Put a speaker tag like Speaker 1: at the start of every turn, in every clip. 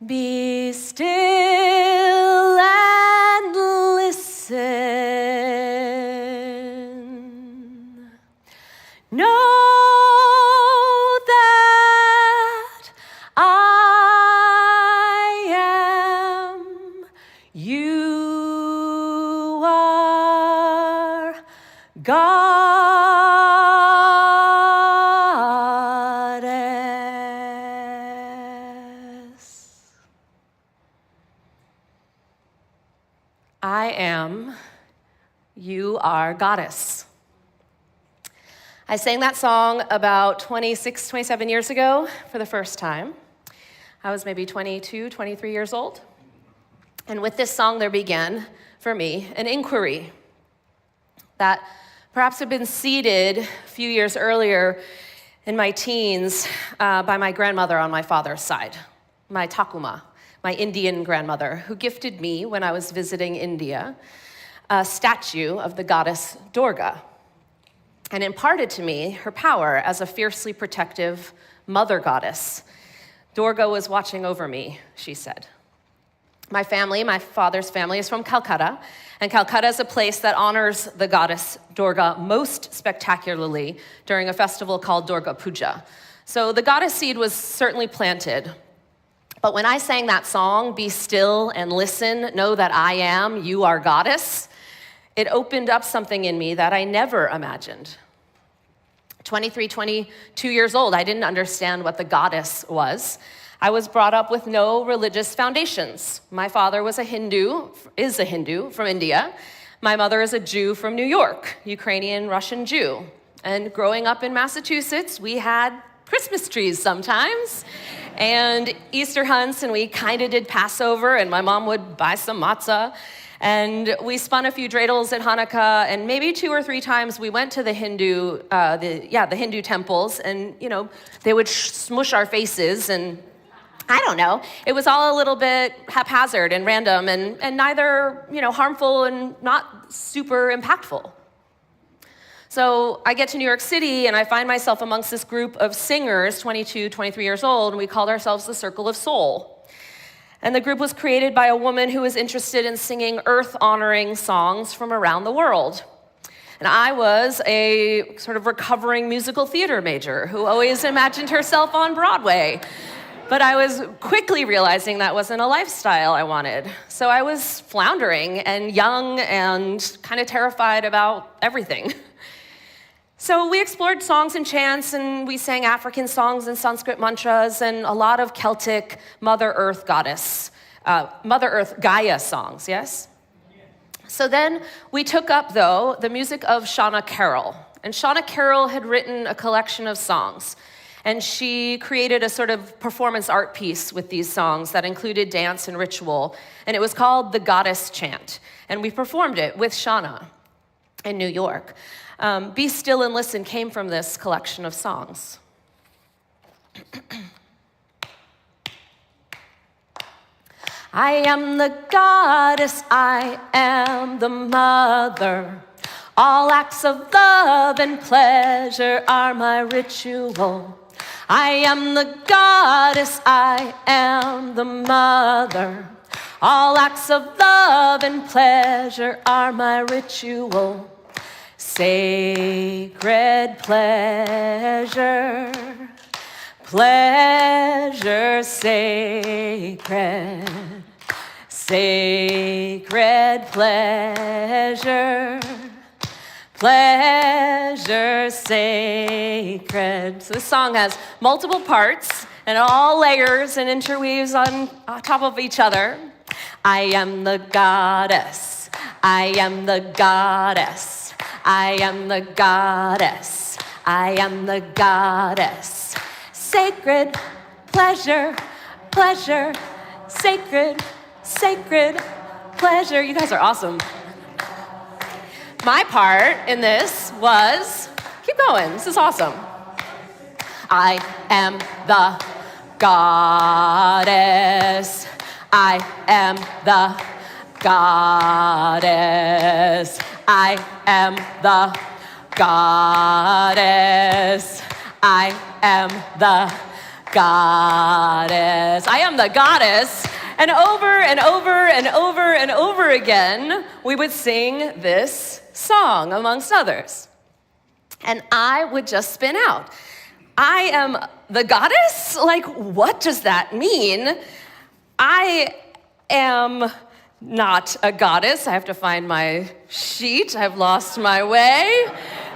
Speaker 1: Be still and listen. Know that I am. You are Goddess. I am. You are Goddess. I sang that song about 26, 27 years ago for the first time. I was maybe 22, 23 years old. And with this song, there began, for me, an inquiry that perhaps had been seeded a few years earlier in my teens by my grandmother on my father's side, my Takuma, my Indian grandmother, who gifted me, when I was visiting India, a statue of the goddess Durga, and imparted to me her power as a fiercely protective mother goddess. Durga was watching over me, she said. My family, my father's family, is from Calcutta, and Calcutta is a place that honors the goddess Durga most spectacularly during a festival called Durga Puja. So the goddess seed was certainly planted. But when I sang that song, Be Still and Listen, Know That I Am, You Are Goddess, it opened up something in me that I never imagined. 23, 22 years old, I didn't understand what the goddess was. I was brought up with no religious foundations. My father is a Hindu from India. My mother is a Jew from New York, Ukrainian Russian Jew. And growing up in Massachusetts, we had Christmas trees sometimes and Easter hunts, and we kind of did Passover, and my mom would buy some matzah. And we spun a few dreidels at Hanukkah, and maybe 2 or 3 times we went to the Hindu temples, and they would smush our faces, and I don't know. It was all a little bit haphazard and random, and neither harmful and not super impactful. So I get to New York City, and I find myself amongst this group of singers, 22, 23 years old, and we called ourselves the Circle of Soul. And the group was created by a woman who was interested in singing earth-honoring songs from around the world. And I was a sort of recovering musical theater major who always imagined herself on Broadway. But I was quickly realizing that wasn't a lifestyle I wanted. So I was floundering and young and kind of terrified about everything. So we explored songs and chants, and we sang African songs and Sanskrit mantras and a lot of Celtic Mother Earth goddess, Mother Earth Gaia songs, yes? So then we took up, though, the music of Shauna Carroll. And Shauna Carroll had written a collection of songs, and she created a sort of performance art piece with these songs that included dance and ritual, and it was called The Goddess Chant. And we performed it with Shauna in New York. Be Still and Listen came from this collection of songs. I am the goddess, I am the mother. All acts of love and pleasure are my ritual. I am the goddess, I am the mother. All acts of love and pleasure are my ritual. Sacred pleasure, pleasure sacred, sacred pleasure, pleasure sacred. So this song has multiple parts and all layers and interweaves on top of each other. I am the goddess, I am the goddess. I am the goddess, I am the goddess. Sacred pleasure, pleasure, sacred, sacred pleasure. You guys are awesome. My part in this was, keep going, this is awesome. I am the goddess, I am the goddess. I am the goddess. I am the goddess. I am the goddess. And over and over and over and over again, we would sing this song, amongst others. And I would just spin out. I am the goddess? Like, what does that mean? I am not a goddess. I have to find my sheet. I've lost my way.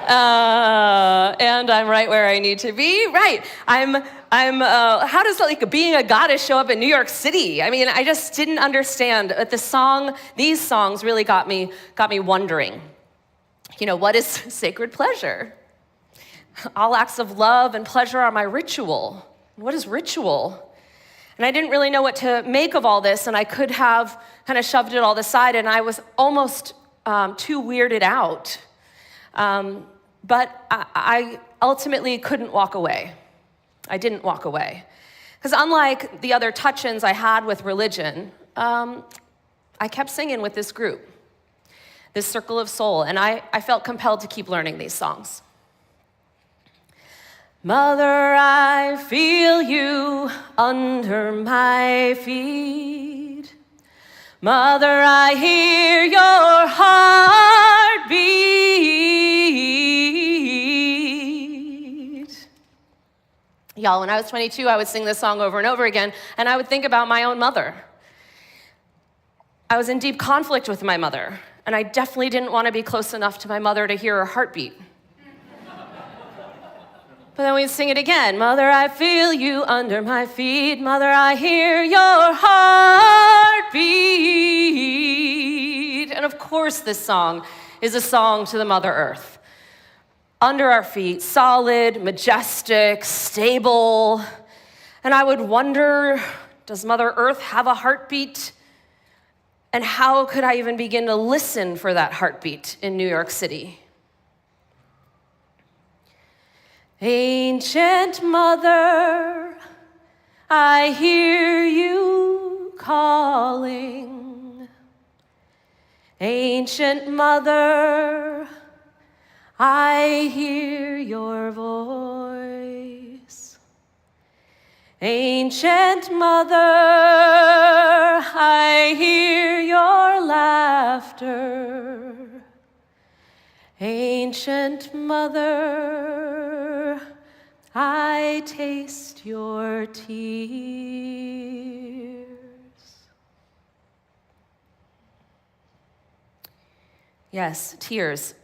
Speaker 1: And I'm right where I need to be. Right. How does like being a goddess show up in New York City? I mean, I just didn't understand. But these songs really got me wondering, what is sacred pleasure? All acts of love and pleasure are my ritual. What is ritual? And I didn't really know what to make of all this, and I could have kind of shoved it all aside, and I was almost too weirded out. But I ultimately couldn't walk away. I didn't walk away. Because unlike the other touch-ins I had with religion, I kept singing with this group, this circle of soul, and I felt compelled to keep learning these songs. Mother, I feel you under my feet. Mother, I hear your heartbeat. Y'all, when I was 22, I would sing this song over and over again, and I would think about my own mother. I was in deep conflict with my mother, and I definitely didn't want to be close enough to my mother to hear her heartbeat. But then we'd sing it again. Mother, I feel you under my feet. Mother, I hear your heartbeat. And of course, this song is a song to the Mother Earth. Under our feet, solid, majestic, stable. And I would wonder, does Mother Earth have a heartbeat? And how could I even begin to listen for that heartbeat in New York City? Ancient Mother, I hear you calling. Ancient Mother, I hear your voice. Ancient Mother, I hear your laughter. Ancient Mother, I taste your tears. Yes, tears.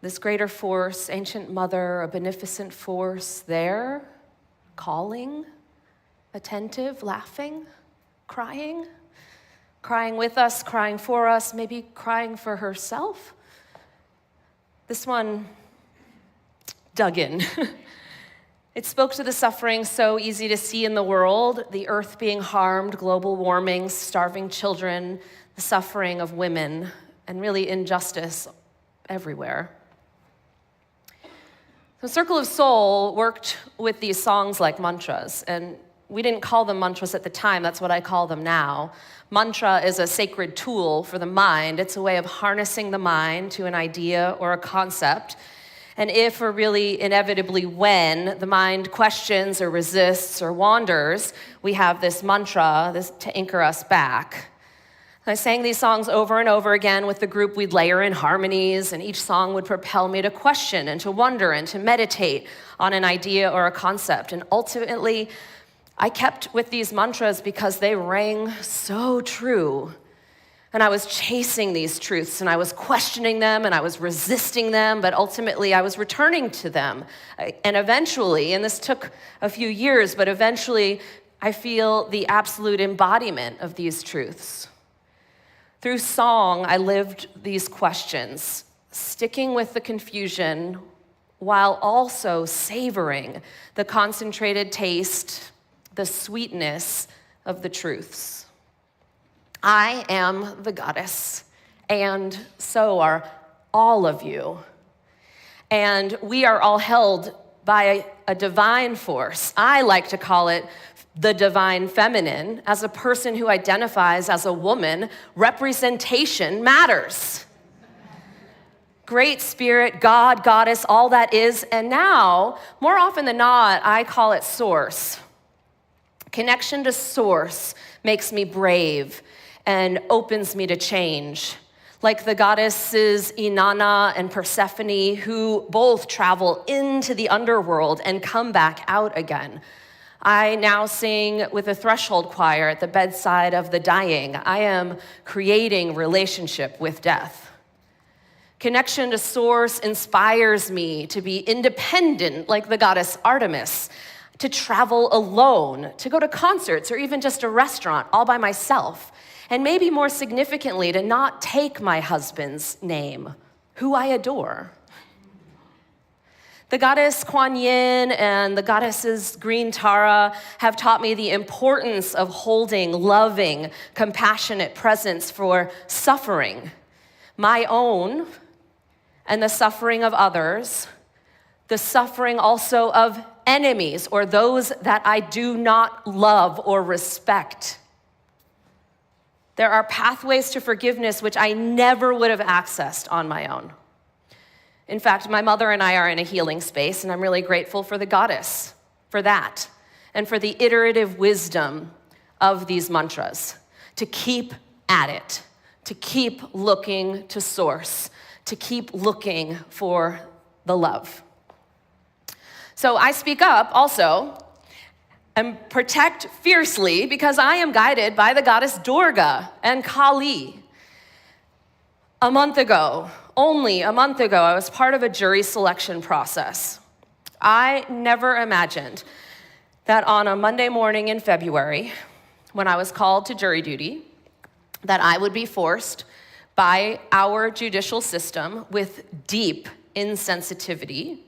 Speaker 1: This greater force, ancient mother, a beneficent force there, calling, attentive, laughing, crying with us, crying for us, maybe crying for herself. This one dug in. It spoke to the suffering so easy to see in the world, the earth being harmed, global warming, starving children, the suffering of women, and really injustice everywhere. So Circle of Soul worked with these songs like mantras, and we didn't call them mantras at the time, that's what I call them now. Mantra is a sacred tool for the mind. It's a way of harnessing the mind to an idea or a concept. And if, or really inevitably when, the mind questions or resists or wanders, we have this mantra to anchor us back. I sang these songs over and over again with the group. We'd layer in harmonies, and each song would propel me to question and to wonder and to meditate on an idea or a concept. And ultimately, I kept with these mantras because they rang so true. And I was chasing these truths, and I was questioning them, and I was resisting them, but ultimately I was returning to them. And eventually, and this took a few years, but eventually I feel the absolute embodiment of these truths. Through song, I lived these questions, sticking with the confusion while also savoring the concentrated taste, the sweetness of the truths. I am the goddess, and so are all of you. And we are all held by a divine force. I like to call it the divine feminine. As a person who identifies as a woman, representation matters. Great spirit, God, goddess, all that is. And now, more often than not, I call it source. Connection to source makes me brave and opens me to change. Like the goddesses Inanna and Persephone, who both travel into the underworld and come back out again. I now sing with a threshold choir at the bedside of the dying. I am creating relationship with death. Connection to source inspires me to be independent, like the goddess Artemis, to travel alone, to go to concerts or even just a restaurant all by myself. And maybe more significantly, to not take my husband's name, who I adore. The goddess Kuan Yin and the goddesses Green Tara have taught me the importance of holding loving, compassionate presence for suffering, my own and the suffering of others, the suffering also of enemies or those that I do not love or respect. There are pathways to forgiveness which I never would have accessed on my own. In fact, my mother and I are in a healing space, and I'm really grateful for the goddess for that, and for the iterative wisdom of these mantras, to keep at it, to keep looking to source, to keep looking for the love. So I speak up also and protect fiercely because I am guided by the goddess Durga and Kali. Only a month ago, I was part of a jury selection process. I never imagined that on a Monday morning in February, when I was called to jury duty, that I would be forced by our judicial system with deep insensitivity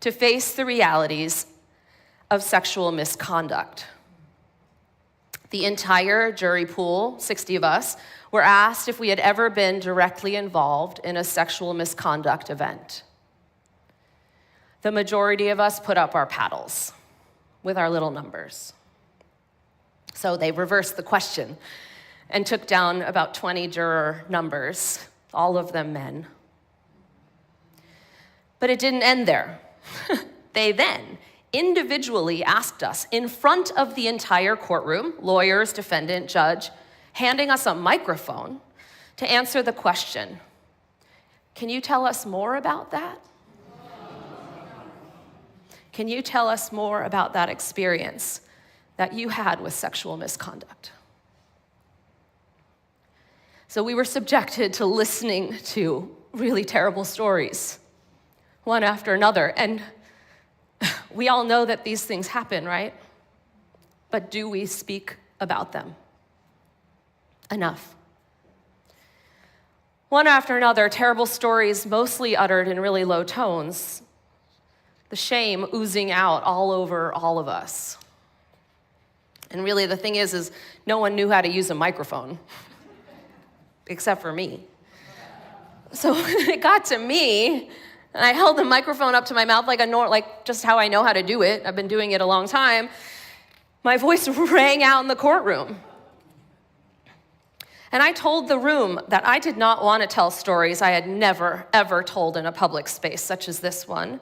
Speaker 1: to face the realities of sexual misconduct. The entire jury pool, 60 of us, were asked if we had ever been directly involved in a sexual misconduct event. The majority of us put up our paddles with our little numbers. So they reversed the question and took down about 20 juror numbers, all of them men. But it didn't end there. They then individually asked us in front of the entire courtroom, lawyers, defendant, judge, handing us a microphone to answer the question, can you tell us more about that? Can you tell us more about that experience that you had with sexual misconduct? So we were subjected to listening to really terrible stories, one after another. And we all know that these things happen, right? But do we speak about them enough? One after another, terrible stories, mostly uttered in really low tones, the shame oozing out all over all of us. And really the thing is no one knew how to use a microphone, except for me. So it got to me, and I held the microphone up to my mouth like just how I know how to do it. I've been doing it a long time. My voice rang out in the courtroom. And I told the room that I did not want to tell stories I had never, ever told in a public space, such as this one.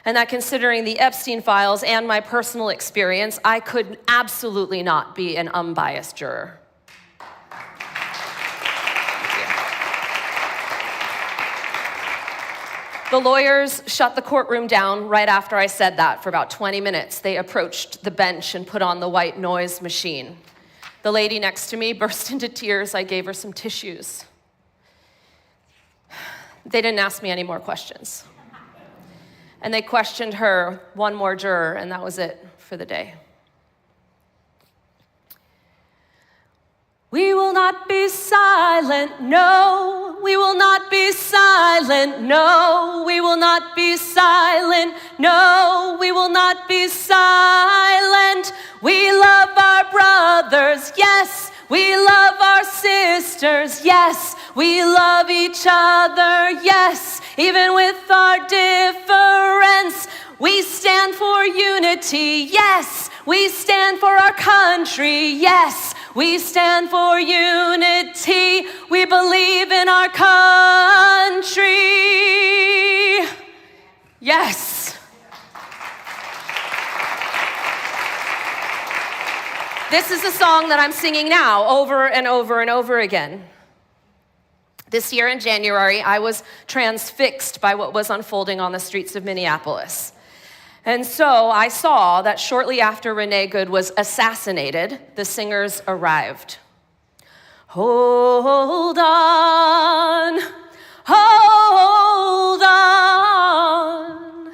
Speaker 1: And that considering the Epstein files and my personal experience, I could absolutely not be an unbiased juror. The lawyers shut the courtroom down right after I said that for about 20 minutes. They approached the bench and put on the white noise machine. The lady next to me burst into tears. I gave her some tissues. They didn't ask me any more questions. And they questioned her, one more juror, and that was it for the day. We will not be silent, no. We will not be silent, no. We will not be silent, no. We will not be silent. We love our brothers, yes. We love our sisters, yes. We love each other, yes. Even with our difference, we stand for unity, yes. We stand for our country, yes. We stand for unity. We believe in our country. Yes. This is a song that I'm singing now over and over and over again. This year in January, I was transfixed by what was unfolding on the streets of Minneapolis. And so I saw that shortly after Renee Good was assassinated, the singers arrived. Hold on, hold on,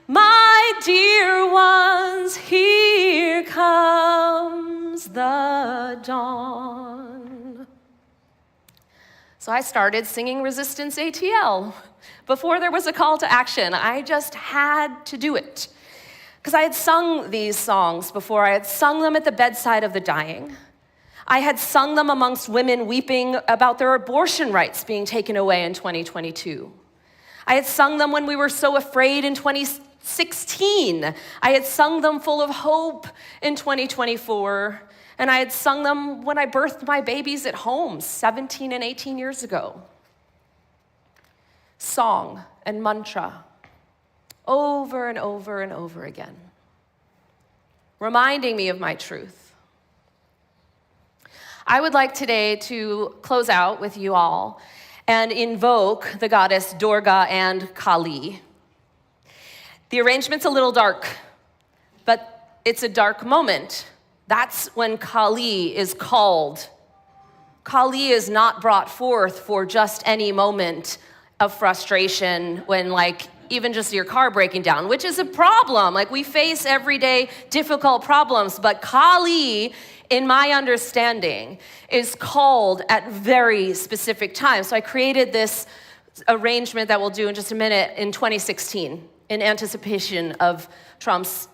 Speaker 1: my dear ones, here comes the dawn. So I started singing Resistance ATL. Before there was a call to action, I just had to do it. Because I had sung these songs before. I had sung them at the bedside of the dying. I had sung them amongst women weeping about their abortion rights being taken away in 2022. I had sung them when we were so afraid in 2016. I had sung them full of hope in 2024. And I had sung them when I birthed my babies at home 17 and 18 years ago. Song and mantra, over and over and over again, reminding me of my truth. I would like today to close out with you all and invoke the goddess Durga and Kali. The arrangement's a little dark, but it's a dark moment. That's when Kali is called. Kali is not brought forth for just any moment of frustration when even just your car breaking down, which is a problem. We face everyday difficult problems, but Kali, in my understanding, is called at very specific times. So I created this arrangement that we'll do in just a minute in 2016 in anticipation of Trump's,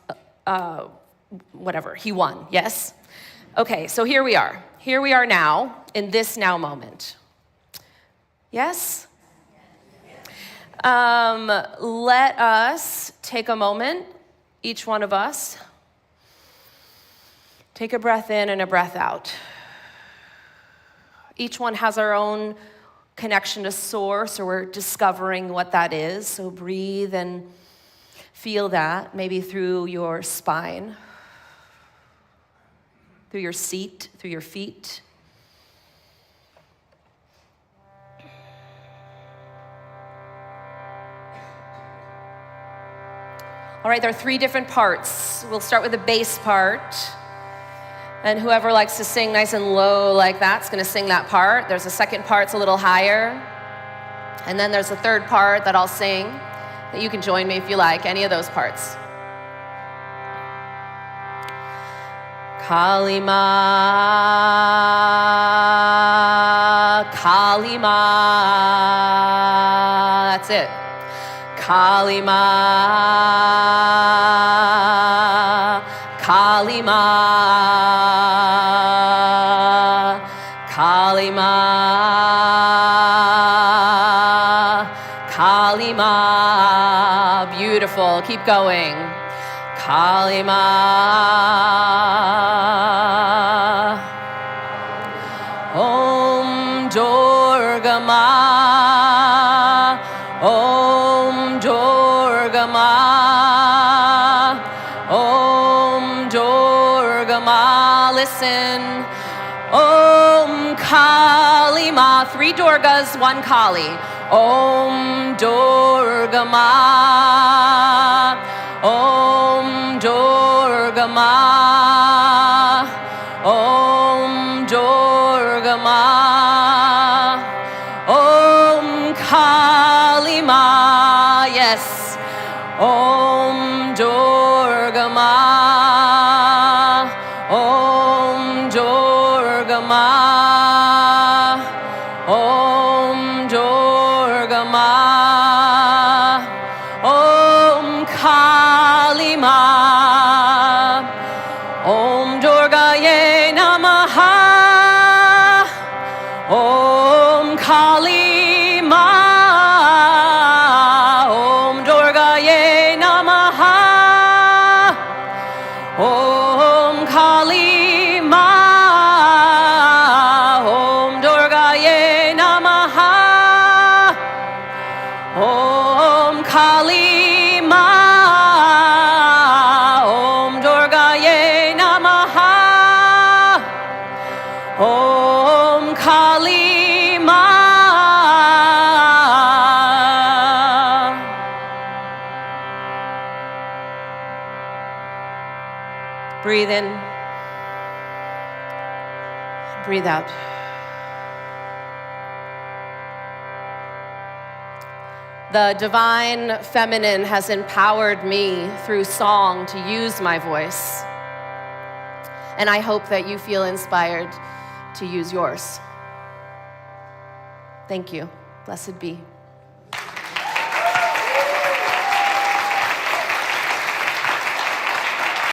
Speaker 1: whatever, he won, yes? Okay, so here we are. Here we are now, in this now moment. Yes? Let us take a moment, each one of us. Take a breath in and a breath out. Each one has our own connection to source, or we're discovering what that is. So breathe and feel that, maybe through your spine, through your seat, through your feet. All right, there are 3 different parts. We'll start with the bass part. And whoever likes to sing nice and low like that's going to sing that part. There's a second part, it's a little higher. And then there's a third part that I'll sing, that you can join me if you like, any of those parts. Kali Ma, Kali Ma. That's it. Kali Ma, Kali Ma, Kali Ma, Kali Ma. Beautiful. Keep going. Kali Ma. Om Durga Ma. Om Durga Ma. Om Durga Ma. Listen. Om Kali Ma. 3 Durgas, 1 Kali. Om Durga Ma. Om Durga Ma. Om Durga Ma. Om Kali Ma. Yes. Om Durga Ma. Om Durga Ma. Om Durga Ma. Om Kali Ma. Om Durgaye Namaha. Om Kali Ma. Om Durgaye Namaha. Om Kali Ma. Om Durgaye Namaha. Om Kali Ma. Om Durgaye Namaha. Breathe in. Breathe out. The divine feminine has empowered me through song to use my voice. And I hope that you feel inspired to use yours. Thank you. Blessed be.